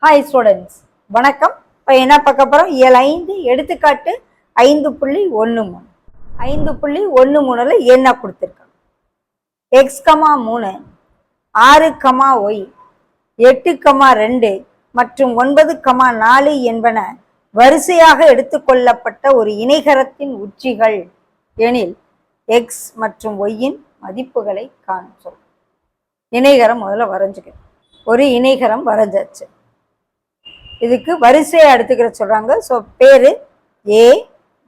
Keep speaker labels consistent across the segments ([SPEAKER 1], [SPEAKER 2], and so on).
[SPEAKER 1] Hi students, வணக்கம். இப்போ என்ன பார்க்க போகிறோம்? இயல் 5 எடுத்துக்காட்டு 5.13. 5.13ல் என்ன கொடுத்துருக்காங்க? எக்ஸ், 3, 6, ஒய், 8, 2 மற்றும் 9, 4 என்பன வரிசையாக எடுத்துக்கொள்ளப்பட்ட ஒரு இணைகரத்தின் உச்சிகள் எனில் எக்ஸ் மற்றும் ஒய்யின் மதிப்புகளை காணும் சொல். இணைகரம் முதல்ல வரைஞ்சுக்கணும். ஒரு இணைகரம் வரைஞ்சாச்சு. இதுக்கு வரிசையை எடுத்துக்கிற சொல்றாங்க. ஸோ பேரு ஏ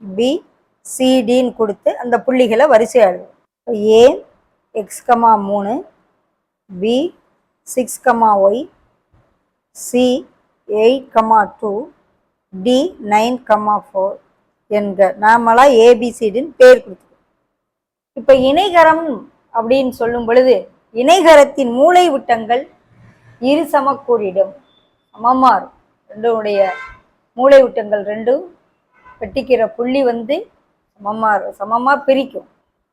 [SPEAKER 1] பி சிடின்னு கொடுத்து அந்த புள்ளிகளை வரிசையாக எழுதுவோம். A x, 3, B 6, y, C 8, 2, D 9, 4 என்க நாமளா ஏபிசிடின்னு பேர் கொடுத்துருக்கோம். இப்போ இணைகரம் அப்படின்னு சொல்லும் பொழுது இணைகரத்தின் மூலை விட்டங்கள் இரு சமக்கூறிடும் சமமாறும். ரெண்டுடைய மூளை விட்டங்கள் ரெண்டும் வெட்டிக்கிற புள்ளி சமமா பிரிக்கும்.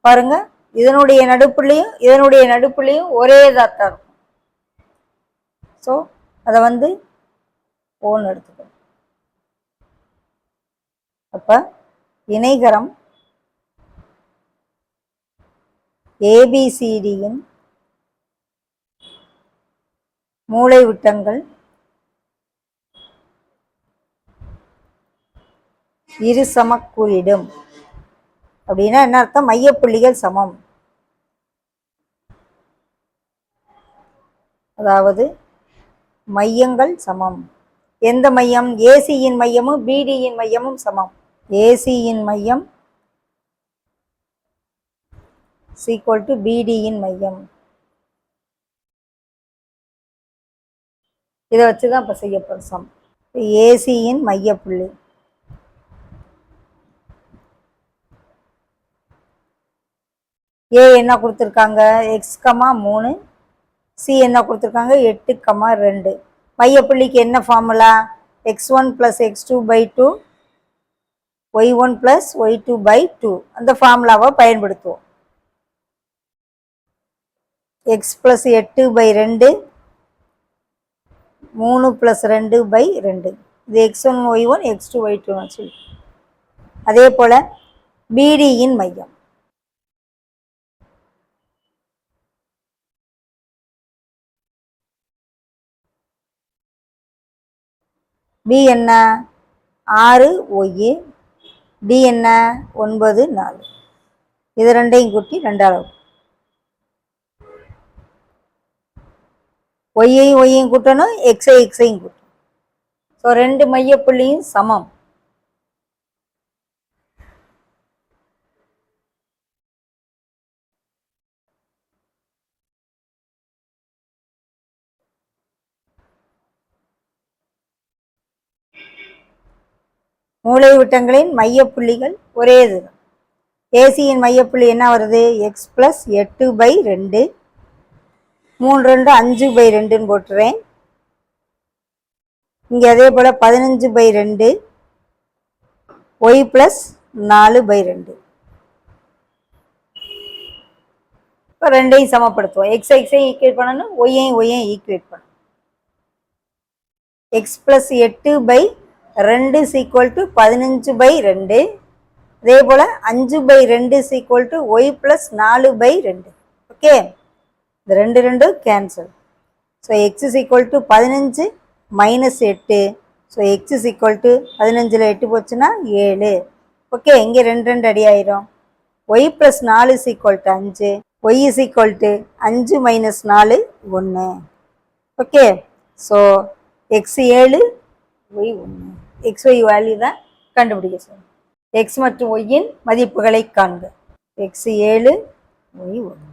[SPEAKER 1] பாருங்க, இதனுடைய நடுப்புள்ளியும் ஒரே இதாத்தான் இருக்கும். ஸோ அதை ஓன்னு எடுத்துக்கணும். அப்ப இணைகரம் ஏபிசிடியின் மூலை விட்டங்கள் இரு சமக்கூறிடும். அப்படின்னா என்ன அர்த்தம்? மையப்புள்ளிகள் சமம். அதாவது மையங்கள் சமம். எந்த மையம்? ஏசியின் மையமும் பிடியின் மையமும் சமம். ஏசியின் மையம் ஈக்குவல் டு பிடியின் மையம். இதை வச்சுதான் இப்ப செய்யப்படும் சம். ஏசியின் மையப்புள்ளி ஏ என்ன கொடுத்துருக்காங்க? எக்ஸ், 3, சி என்ன கொடுத்துருக்காங்க? 8, 2. மையப்புள்ளிக்கு என்ன formula? x1 + x2/2 y1 + y2/2 அந்த ஃபார்முலாவை பயன்படுத்துவோம். x + 8/2 3 + 2/2 இது x1 y1 x2 y2 சொல்லி. அதே போல பிடியின் மையம் பி என்ன? 6 ஒய், டி என்ன? 9, 4. இது ரெண்டையும் கூட்டி 2 அளவு. ஒய்யையும் கூட்டணும், எக்ஸையும் கூட்டணும். ஸோ 2 மையப்புள்ளியும் சமம். மூலை விட்டங்களின் மையப்புள்ளிகள் ஒரே இதுதான். ஏசியின் மையப்புள்ளி என்ன வருது? எக்ஸ் + 8/2 3, 2, 5/2ன்னு போட்டுறேன். இங்கே அதே போல் 15/2 ஒய் + 4/2. இப்போ ரெண்டையும் சமப்படுத்துவோம். எக்ஸையும் ஈக்குவேட் பண்ணணும், ஒய்யையும் ஈக்குவேட் பண்ணணும். எக்ஸ் + 8/2 = 15/2. அதே போல் 5/2 = ஒய் + 4/2. ஓகே, இந்த 2 cancel. So X = 15 - 8. So X = 15ல் 8 போச்சுன்னா 7. ஓகே, இங்கே 2 அடி ஆயிரும். Y + 4 = 5. Y = 5 - 4 1. Okay, so X 7 Y 1. X Y value தான் கண்டுபிடிக்க சொல்லுங்கள். எக்ஸ் மற்றும் ஒய்யின் மதிப்புகளை காண்க. X 7 Y 1.